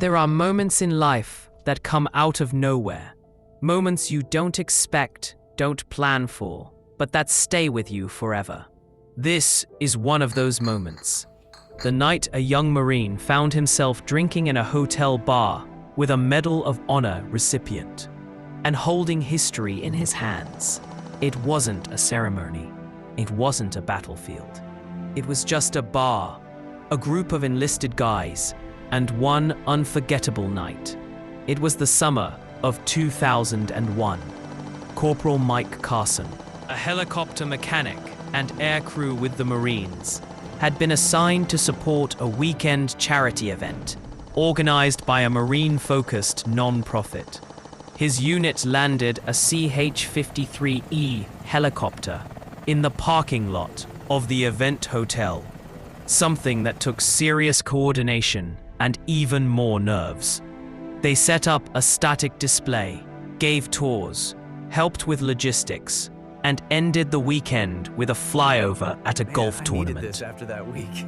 There are moments in life that come out of nowhere. Moments you don't expect, don't plan for, but that stay with you forever. This is one of those moments. The night a young Marine found himself drinking in a hotel bar with a Medal of Honor recipient and holding history in his hands. It wasn't a ceremony. It wasn't a battlefield. It was just a bar, a group of enlisted guys, and one unforgettable night. It was the summer of 2001. Corporal Mike Carson, a helicopter mechanic and aircrew with the Marines, had been assigned to support a weekend charity event organized by a Marine-focused non-profit. His unit landed a CH-53E helicopter in the parking lot of the event hotel, something that took serious coordination and even more nerves. They set up a static display, gave tours, helped with logistics, and ended the weekend with a flyover at a golf tournament. I needed this after that week.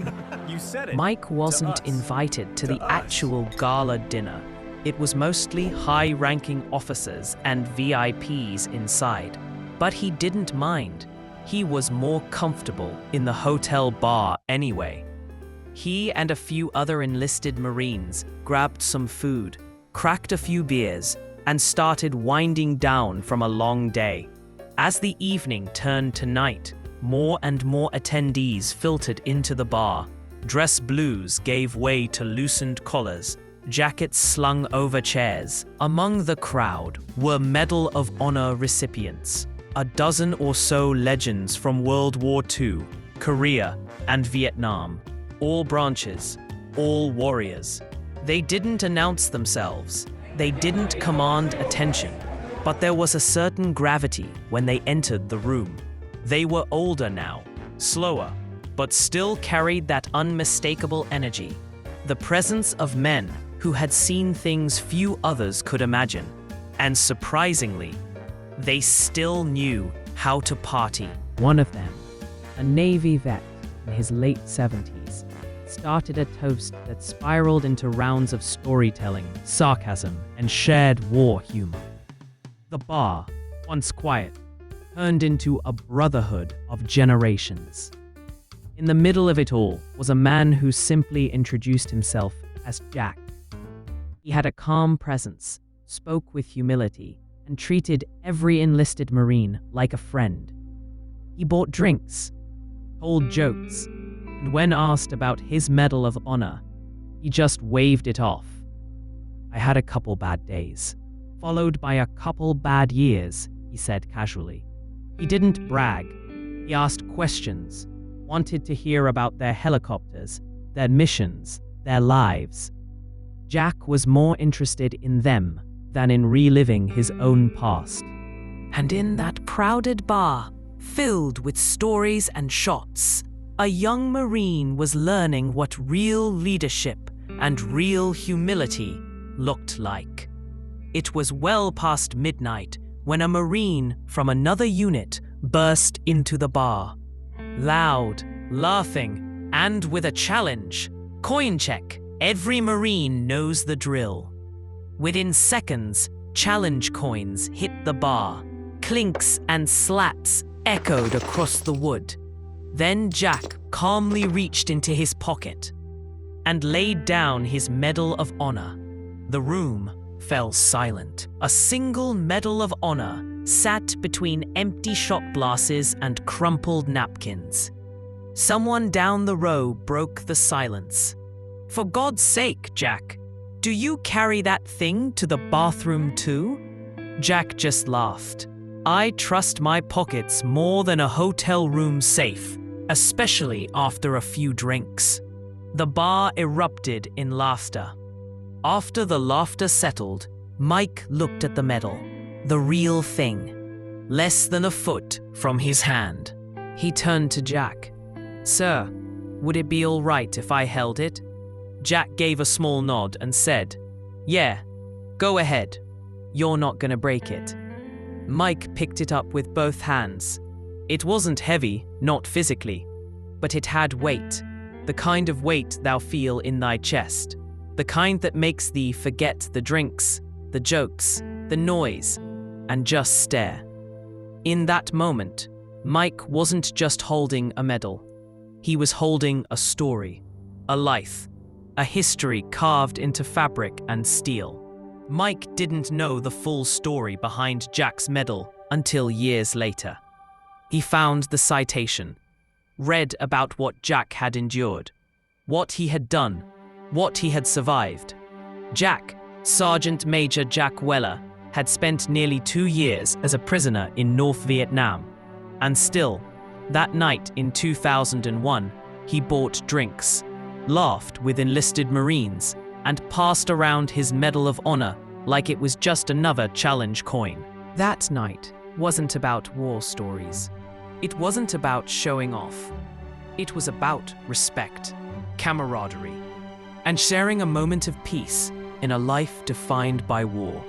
You said it. Mike wasn't invited to the actual gala dinner. It was mostly high-ranking officers and VIPs inside, but he didn't mind. He was more comfortable in the hotel bar anyway. He and a few other enlisted Marines grabbed some food, cracked a few beers, and started winding down from a long day. As the evening turned to night, more and more attendees filtered into the bar. Dress blues gave way to loosened collars, jackets slung over chairs. Among the crowd were Medal of Honor recipients, a dozen or so legends from World War II, Korea, and Vietnam. All branches, all warriors. They didn't announce themselves. They didn't command attention. But there was a certain gravity when they entered the room. They were older now, slower, but still carried that unmistakable energy. The presence of men who had seen things few others could imagine. And surprisingly, they still knew how to party. One of them, a Navy vet in his late 70s, started a toast that spiraled into rounds of storytelling, sarcasm, and shared war humor. The bar, once quiet, turned into a brotherhood of generations. In the middle of it all was a man who simply introduced himself as Jack. He had a calm presence, spoke with humility, and treated every enlisted Marine like a friend. He bought drinks, told jokes, and when asked about his Medal of Honor, he just waved it off. I had a couple bad days, followed by a couple bad years, he said casually. He didn't brag. He asked questions, wanted to hear about their helicopters, their missions, their lives. Jack was more interested in them than in reliving his own past. And in that crowded bar, filled with stories and shots, a young Marine was learning what real leadership and real humility looked like. It was well past midnight when a Marine from another unit burst into the bar. Loud, laughing, and with a challenge. Coin check. Every Marine knows the drill. Within seconds, challenge coins hit the bar. Clinks and slaps echoed across the wood. Then Jack calmly reached into his pocket and laid down his Medal of Honor. The room fell silent. A single Medal of Honor sat between empty shot glasses and crumpled napkins. Someone down the row broke the silence. For God's sake, Jack, do you carry that thing to the bathroom too? Jack just laughed. I trust my pockets more than a hotel room safe, especially after a few drinks. The bar erupted in laughter. After the laughter settled, Mike looked at the medal, the real thing, less than a foot from his hand. He turned to Jack. Sir, would it be all right if I held it? Jack gave a small nod and said, Yeah, go ahead. You're not gonna break it. Mike picked it up with both hands. It wasn't heavy, not physically, but it had weight, the kind of weight thou feel in thy chest. The kind that makes thee forget the drinks, the jokes, the noise, and just stare. In that moment, Mike wasn't just holding a medal. He was holding a story, a life, a history carved into fabric and steel. Mike didn't know the full story behind Jack's medal until years later. He found the citation, read about what Jack had endured, what he had done, what he had survived. Jack, Sergeant Major Jack Weller, had spent nearly 2 years as a prisoner in North Vietnam. And still, that night in 2001, he bought drinks, laughed with enlisted Marines, and passed around his Medal of Honor like it was just another challenge coin. That night wasn't about war stories. It wasn't about showing off. It was about respect, camaraderie, and sharing a moment of peace in a life defined by war.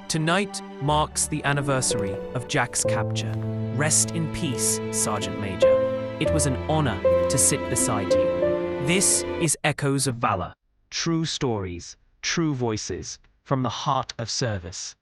Tonight marks the anniversary of Jack's capture. Rest in peace, Sergeant Major. It was an honor to sit beside you. This is Echoes of Valor. True stories, true voices, from the heart of service.